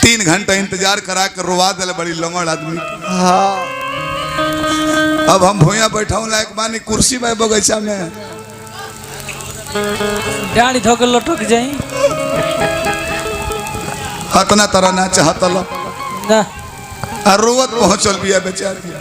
3 घंटा इंतजार करा कर रोवा दिल बड़ी लंगड़ आदमी। हाँ अब हम भूया बैठा लायक बानी कुर्सी में बगीचा में डाड़ी धोके लटक जाई हतना तरह ना चाहत लो ना रोवत पहुंचल बिया बेचारी।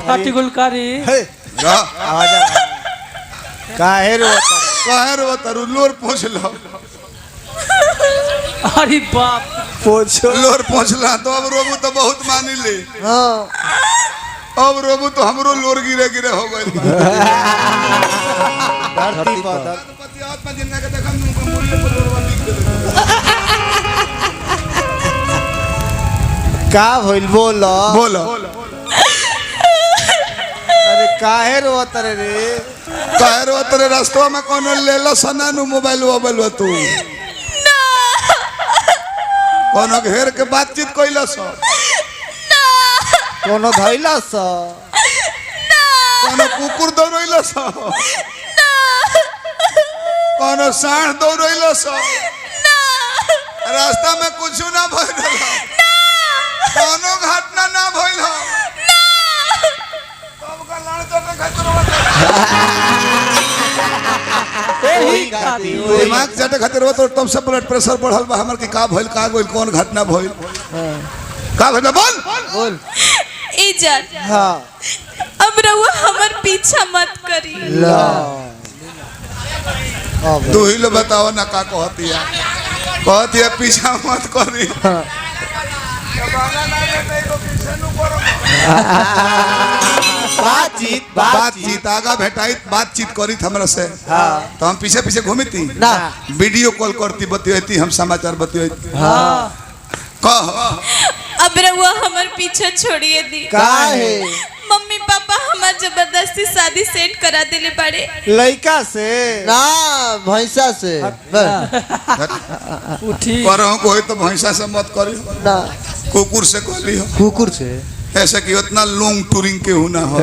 फाटी गुलकारी आवाज काहे रोवत लोर पहुंच लो। अरे बाप पूछो लोर पहुंचला तो अब रोबू तो बहुत मानी ले। हाँ अब रोबू तो हमरो लोर गिरे गिरे हो गए। धरती पर का भइल बोलो बोलो अरे काहे रोत रे काहे रोवत रे रास्ता में कोनो ले लो सना नु मोबाइल तू कोनो घेर के बातचीत कइला सो कोनो धइला स कोनो कुकुर दौड़ैला सो कोनो सांड दौड़ैला सो रास्ता में कुछ ना भइल कोनो घटना ना भइल तब का लड़ चटे खातिर दिमाग चटे खातिर वो तो तब से ब्लड प्रेशर बढ़ल बा हमर के का भइल का गइल कौन घटना भइल का भइल बोल बोल इज्जत हाँ अब रहुआ हमर पीछा मत करी। ला अब तू ही लो बताओ ना का कहती है पीछा मत करी। बातचीत आगा भेटाई बातचीत करी हमरा से तो हम पीछे पीछे घूमती ना वीडियो कॉल करती बतियाती हम समाचार बतियाती। हाँ कह अब रहुआ हमर पीछा छोड़िए दी। काहे मम्मी पापा हमार जबरदस्ती शादी सेट करा देले पड़े। लड़का से ना भैंसा से उठी करहु कोई तो भैंसा से मत करी ना कुकुर से कहली हो कुकुर से ऐसे कि उतना लॉन्ग टूरिंग के होना हो।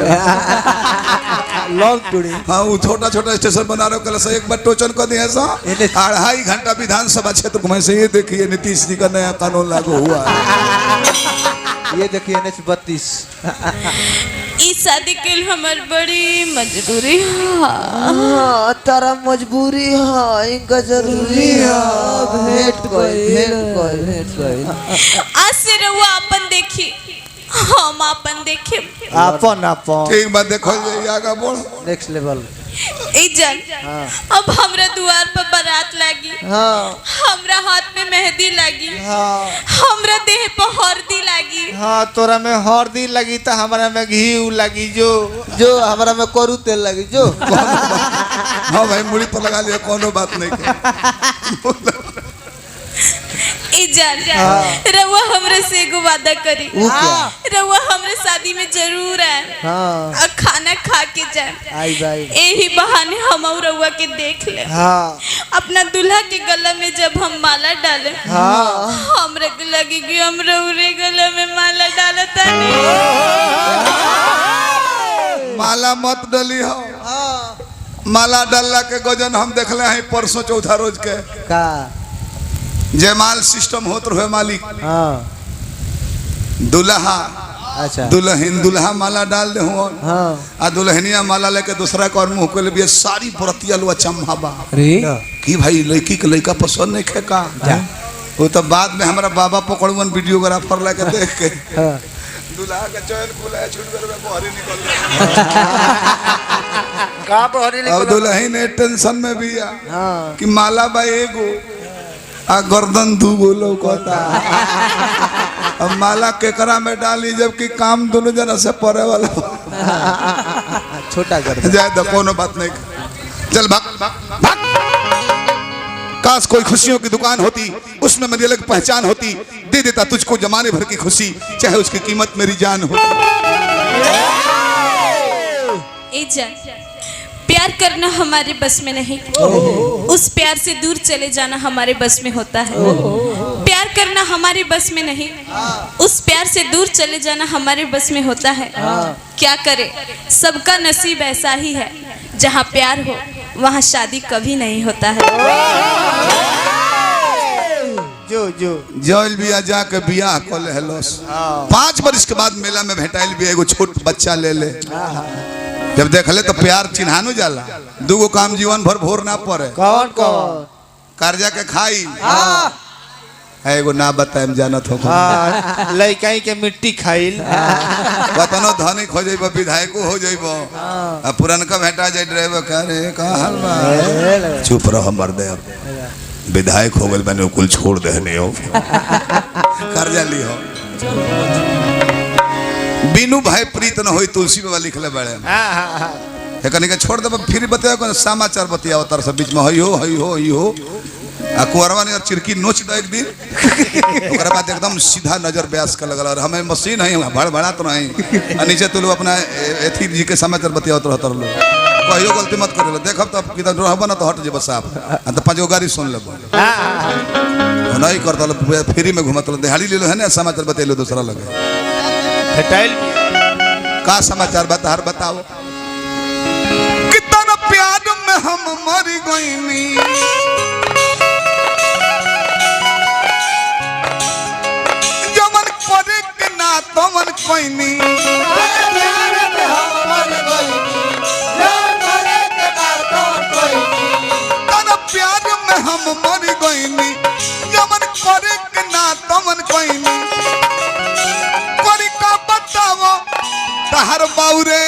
लॉन्ग टूरिंग हाँ वो छोटा छोटा स्टेशन बना रहे हो एक बार टोचन कर दिए ऐसा 2.5 घंटा विधानसभा क्षेत्र घुमाए से ये देखिए नीतीश जी का नया कानून लागू हुआ ये देखिए NH-32 इस शादी के लिए हमार बड़ी मजबूरी हाँ तारा मजबूरी है इनका जरूरी है भेंट कोई आज से रहुआ अपन देखी हम अपन देखे। अपन ठीक बात देखो आगा बोल नेक्स्ट लेवल इज्जत अब हमरा द्वार पर बारात लागी हाँ हमरा हाथ में मेहंदी लगी हाँ हमरा देह पर हल्दी लगी हाँ तोरा में हल्दी लगी तो हमारा में घी लगी जो हमारा में करू तेल लगी जो हाँ भाई मुड़ी तो लगा लिया कोनो बात नहीं इज्जत रहुआ हमरे से एगो वादा करी रहुआ हमरे शादी में जरूर आए और खाना खा के जाए आई भाई यही बहाने हम और रहुआ के देख ले। अपना दूल्हा के गला में जब हम माला डाले हमरे लगी कि हम रहुरे गला में माला डालता नहीं। माला मत डली हो माला डालला के गजन हम देखले हैं परसों चौथा रोज के का जयमाल सिस्टम होत रहे मालिक दुल्हा अच्छा दुल्हन दुल्हा माला डाल दे हो आ दुल्हनिया माला लेके दूसरा का मुंह के लिए सारी परतिया लो चम्हाबा कि भाई लड़की के लड़का पसंद नहीं खे का वो तो बाद में हमारा बाबा पकड़वन वीडियोग्राफर लेके देख के दुल्हा का चैन खुला छूट कर बहरी निकल का बहरी निकल अब दुल्हन ने टेंशन में भी कि माला बा एगो आ गर्दन दूगो लौकता अब माला केकरा में डाली जबकि काम दोनों जना से पड़े वाला छोटा गर्दन जाए तो कोनो बात नहीं चल भाग काश कोई खुशियों की दुकान होती उसमें मेरी अलग पहचान होती दे देता तुझको जमाने भर की खुशी चाहे उसकी कीमत मेरी जान हो। प्यार करना हमारे बस में नहीं, उस प्यार से दूर चले जाना हमारे बस में होता है। प्यार करना हमारे बस में नहीं, उस प्यार से दूर चले जाना हमारे बस में होता है। क्या करे, सबका नसीब ऐसा ही है, जहाँ प्यार हो वहाँ शादी कभी नहीं होता है। जल बिया जाके बियाह कर ले हलस 5 वर्ष के बाद मेला में भेटाइल भी एगो छोट बच्चा ले ले। जब देखले तो प्यार चिन्हानु जाला। दूगो काम जीवन भर भोर ना पड़े। कौन कौन कर्जा के खाई एगो ना बताएम जानत हो। लइकाई के मिट्टी खाइल कतनो धनिक हो जइबो, विधायको हो जइबो, आ पुरनका भेटा जाय ड्राइवर करे का हाल बा। चुप रह मर्दे, विधायक हो गल मैंने कुल छोड़ दे नहीं हो। कर्जा लियो। बिनु भाई प्रीत न होई तुलसी बाबा लिखले बड़े। कनी के छोड़ दे, फिर बताओ को समाचार बतियाओ तार सब बीच में हई हो आ कुरवा ने चिरकी नोच दे एक दिन। ओकरा बाद एकदम सीधा नजर ब्यास का लगल। और हमें मशीन है भड़बड़ा तो नहीं। नीचे तू अपना एथी जी के समाचार बतियाओ तो रहतर लो। कहियो गलती मत करेलो, देखब तो किदा रहब ना तो हट जेब साफ। आ तो 5 गाड़ी सुन लेबो। नहीं करता फ्री में घुमत दिहाड़ी ले लो है ना, समाचार बतेलो दूसरा लगे। का समाचार बता हर बताओ। कितना प्यार में हम मर गईनी, जमन करे के ना तमन कोईनी। प्यार में हम मर गईनी, जमन करे के ना तमन कोईनी। करी का बताओ तहर बाउरे